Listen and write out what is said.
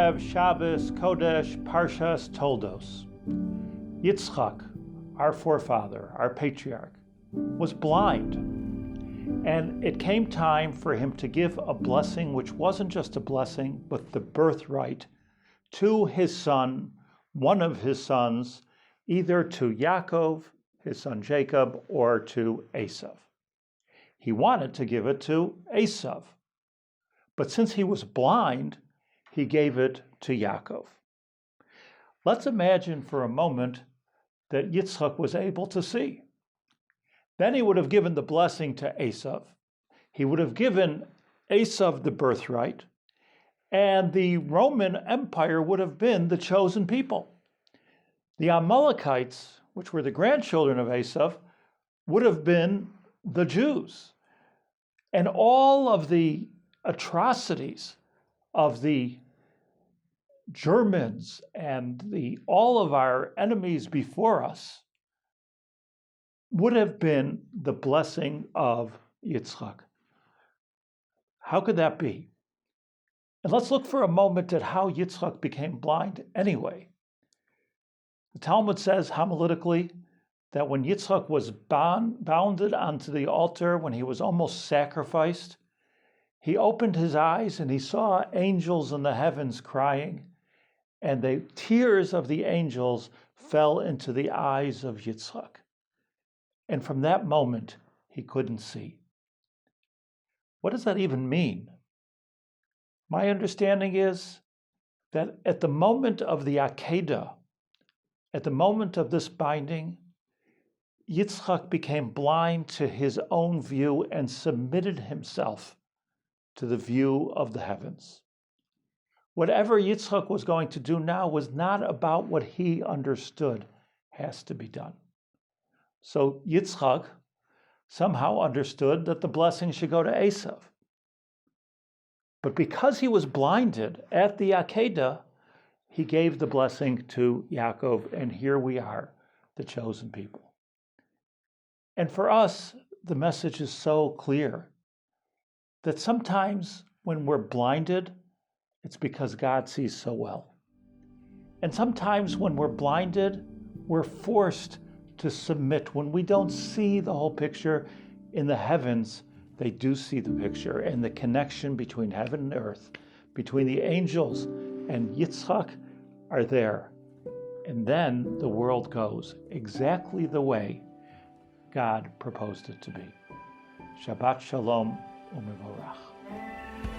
Erev Shabbos Kodesh Parashat Toldot. Yitzchak, our forefather, our patriarch, was blind. And it came time for him to give a blessing, which wasn't just a blessing, but the birthright to his son, one of his sons, either to Yaakov, his son Jacob, or to Esav. He wanted to give it to Esav, but since he was blind, he gave it to Yaakov. Let's imagine for a moment that Yitzchak was able to see. Then he would have given the blessing to Esav. He would have given Esav the birthright, and the Roman Empire would have been the chosen people. The Amalekites, which were the grandchildren of Esav, would have been the Jews. And all of the atrocities of the Germans and all of our enemies before us would have been the blessing of Yitzchak. How could that be? And let's look for a moment at how Yitzchak became blind anyway. The Talmud says homiletically that when Yitzchak was bounded onto the altar, when he was almost sacrificed, he opened his eyes and he saw angels in the heavens crying, and the tears of the angels fell into the eyes of Yitzchak. And from that moment, he couldn't see. What does that even mean? My understanding is that at the moment of the Akedah, at the moment of this binding, Yitzchak became blind to his own view and submitted himself to the view of the heavens. Whatever Yitzchak was going to do now was not about what he understood has to be done. So Yitzchak somehow understood that the blessing should go to Esav. But because he was blinded at the Akedah, he gave the blessing to Yaakov, and here we are, the chosen people. And for us, the message is so clear that sometimes when we're blinded, it's because God sees so well. And sometimes when we're blinded, we're forced to submit. When we don't see the whole picture in the heavens, they do see the picture, and the connection between heaven and earth, between the angels and Yitzchak are there. And then the world goes exactly the way God proposed it to be. Shabbat Shalom u'Mevorach.